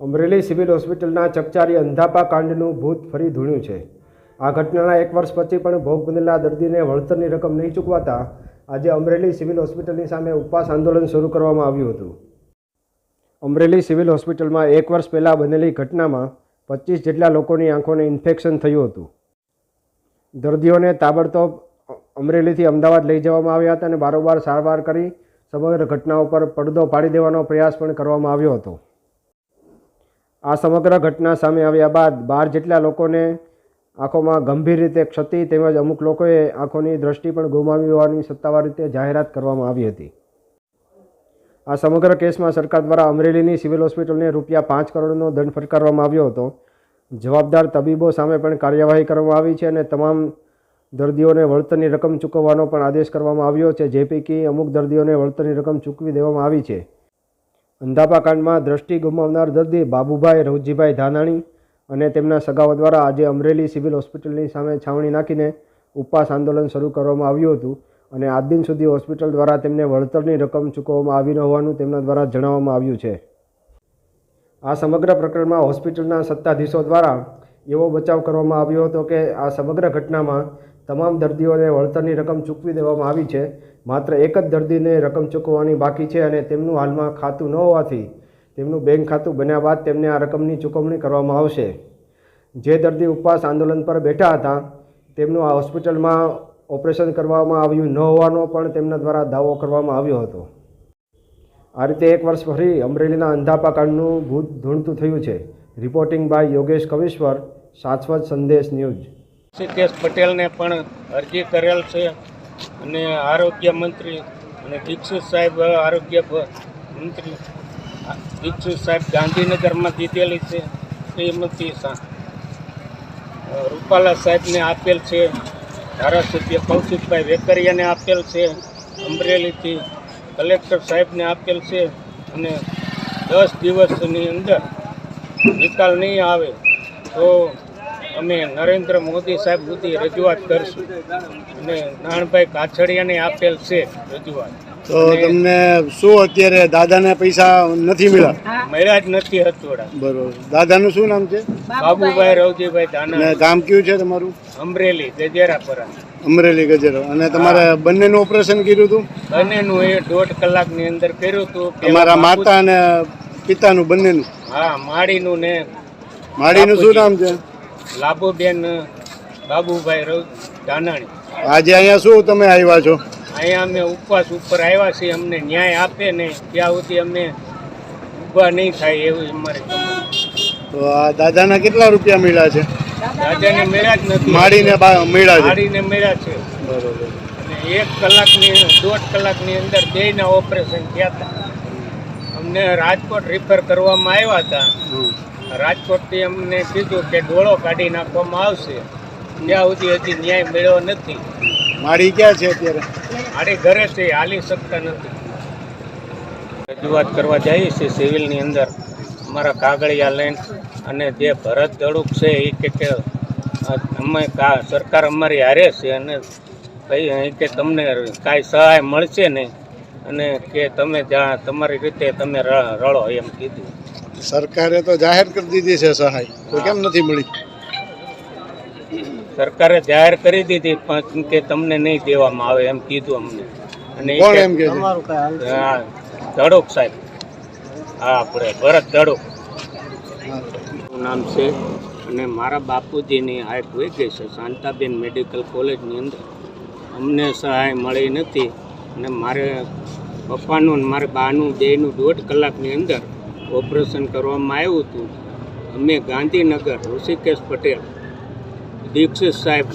Amreli civil હોસ્પિટલના ચકચારી અંધાપા કાંડનું ભૂત ફરી ધૂણ્યું છે। આ ઘટનાના 1 વર્ષ પછી પણ ભોગ બનેલા દર્દીને વળતરની રકમ નહીં ચૂકવાતા આજે અમરેલી સિવિલ હોસ્પિટલની સામે ઉપવાસ આંદોલન શરૂ કરવામાં આવ્યું હતું। અમરેલી સિવિલ હોસ્પિટલમાં 1 વર્ષ પહેલાં બનેલી ઘટનામાં 25 જેટલા લોકોની આંખોને ઇન્ફેક્શન થયું હતું। દર્દીઓને તાબડતોબ અમરેલીથી અમદાવાદ લઈ જવામાં આવ્યા હતા અને બારોબાર સારવાર કરી સમગ્ર ઘટના ઉપર પડદો પાડી દેવાનો પ્રયાસ પણ કરવામાં આવ્યો હતો। આ સમગ્ર ઘટના સામે આવ્યા બાદ 12 જેટલા લોકોને આંખોમાં ગંભીર રીતે ક્ષતિ તેમજ અમુક લોકોએ આંખોની દ્રષ્ટિ પણ ગુમાવી હોવાની સત્તાવાર રીતે જાહેરાત કરવામાં આવી હતી। આ સમગ્ર કેસમાં સરકાર દ્વારા અમરેલીની સિવિલ હોસ્પિટલને ₹5 કરોડનો દંડ ફટકારવામાં આવ્યો હતો। જવાબદાર તબીબો સામે પણ કાર્યવાહી કરવામાં આવી છે અને તમામ દર્દીઓને વળતરની રકમ ચૂકવવાનો પણ આદેશ કરવામાં આવ્યો છે, જે પૈકી અમુક દર્દીઓને વળતરની રકમ ચૂકવી દેવામાં આવી છે। અંધાપા કાંડમાં દ્રષ્ટિ ગુમાવનાર દર્દી બાબુભાઈ રવજીભાઈ ધાનાણી અને તેમના સગાઓ દ્વારા આજે અમરેલી સિવિલ હોસ્પિટલની સામે છાવણી નાખીને ઉપવાસ આંદોલન શરૂ કરવામાં આવ્યું હતું અને આજ દિન સુધી હોસ્પિટલ દ્વારા તેમને વળતરની રકમ ચૂકવવામાં આવી ન હોવાનું તેમના દ્વારા જણાવવામાં આવ્યું છે। આ સમગ્ર પ્રકરણમાં હોસ્પિટલના સત્તાધીશો દ્વારા એવો બચાવ કરવામાં આવ્યો હતો કે આ સમગ્ર ઘટનામાં તમામ દર્દીઓને વળતરની રકમ ચૂકવી દેવામાં આવી છે। માત્ર એક જ દર્દીને રકમ ચૂકવવાની બાકી છે અને તેમનું હાલમાં ખાતું ન હોવાથી તેમનું બેંક ખાતું બન્યા બાદ તેમને આ રકમની ચૂકવણી કરવામાં આવશે। જે દર્દી ઉપવાસ આંદોલન પર બેઠા હતા તેમનું આ હોસ્પિટલમાં ઓપરેશન કરવામાં આવ્યું ન હોવાનો પણ તેમના દ્વારા દાવો કરવામાં આવ્યો હતો। આ રીતે 1 વર્ષ ફરી અમરેલીના અંધાપા કાંડનું ભૂત ધૂણતું થયું છે। રિપોર્ટિંગ બાય યોગેશ કવિશ્વર, શાશ્વત સંદેશ ન્યૂઝ। ઋષિકેશ પટેલને પણ અરજી કરેલ છે અને આરોગ્ય મંત્રી અને દીક્ષિત સાહેબ આરોગ્ય મંત્રી દીક્ષિત સાહેબ ગાંધીનગરમાં દીધેલી છે। શ્રીમતી રૂપાલા સાહેબને આપેલ છે, ધારાસભ્ય કૌશિકભાઈ વેકરિયાને આપેલ છે, અમરેલીથી કલેક્ટર સાહેબને આપેલ છે અને 10 દિવસની અંદર નિકાલ નહીં આવે તો અમે નરેન્દ્ર મોદી સાહેબ સુધી રજૂઆત કરશું અને નાણભાઈ કાછડિયાને આપેલ છે રજૂઆત। તો તમને શું અત્યારે દાદાને પૈસા નથી મળ્યા જ નથી હતોડા। બરોબર, દાદાનું શું નામ છે? બાબુભાઈ રવજીભાઈ ધાના। ગામ કયું છે તમારું? અમરેલી ગજેરાપરા। અમરેલી ગજેરા। અને તમારે બંનેનું ઓપરેશન કર્યું હતું? બંનેનું 1.5 કલાકની અંદર કર્યું હતું। તમારા માતા અને પિતાનું બંનેનું? હા, માડીનું ને માડીનું શું નામ છે? લાભુબેન બાબુભાઈ ધાનાણી। આજે અહીંયા શું તમે આવ્યા છો? અહીંયા અમે ઉપવાસ ઉપર આવ્યા છીએ, અમને ન્યાય આપે ને ત્યાં સુધી અમે ઊભા નહીં થાય એવું અમારે। તો આ દાદાના કેટલા રૂપિયા મળ્યા છે? દાદાને મળ્યા જ નથી, માડીને મળ્યા છે? માડીને મળ્યા છે। બરોબર। અને 1.5 કલાકની અંદર 2ના ઓપરેશન થયા હતા। અમને રાજકોટ રિફર કરવામાં આવ્યા હતા। રાજકોટથી અમને કીધું કે ડોળો કાઢી નાખવામાં આવશે, ત્યાં સુધી હજી ન્યાય મળ્યો નથી। માડી ક્યાં છે અત્યારે? મારી ઘરે છે, હાલી શકતા નથી। રજૂઆત કરવા જઈએ છીએ સિવિલની અંદર અમારા કાગળિયા લઈને, અને જે ભરત દડુક છે એ કે અમે સરકાર અમારી હારે છે અને કઈ કે તમને કાંઈ સહાય મળશે નહીં અને કે તમે તમારી રીતે તમે રળો એમ કીધું। સરકારે તો જાહેર કરી દીધી છે સહાય, તો કેમ નથી મળી? સરકારે જાહેર કરી દીધી પણ કે તમને નહીં દેવામાં આવે એમ કીધું અમને। અને કોણ એમ કે? ધડુક સાહેબ, હા આપણે ભરત ધડુક નામ છે। અને મારા બાપુજીની હાઈટ હોઈ ગઈ છે શાંતાબેન મેડિકલ કોલેજની અંદર, અમને સહાય મળી નથી અને મારે પપ્પાનું અને મારા બાનું બેયનું 1.5 કલાકની અંદર ઓપરેશન કરવામાં આવ્યું હતું। અમે ગાંધીનગર ઋષિકેશ પટેલ, દીક્ષિત સાહેબ,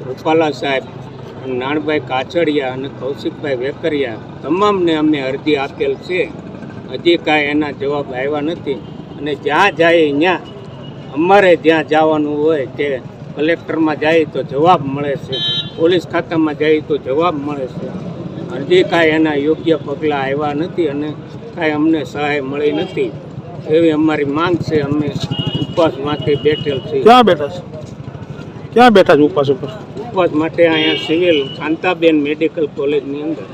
રૂપાલા સાહેબ, નાણભાઈ કાછડિયા અને કૌશિકભાઈ વેકરિયા તમામને અમે અરજી આપેલ છે, હજી કાંઈ એના જવાબ આવ્યા નથી। અને જ્યાં જાય ત્યાં અમારે જ્યાં જવાનું હોય કે કલેક્ટરમાં જાય તો જવાબ મળે છે, પોલીસ ખાતામાં જાય તો જવાબ મળે છે, હજી કાંઈ એના યોગ્ય પગલાં આવ્યા નથી અને કાંઈ અમને સહાય મળી નથી એવી અમારી માંગ છે। અમે ઉપવાસમાંથી બેઠેલ છીએ। ક્યાં બેઠા છે? ક્યાં બેઠા છે ઉપવાસ ઉપર? ઉપવાસ માટે અહીંયા સિવિલ શાંતાબેન મેડિકલ કોલેજની અંદર।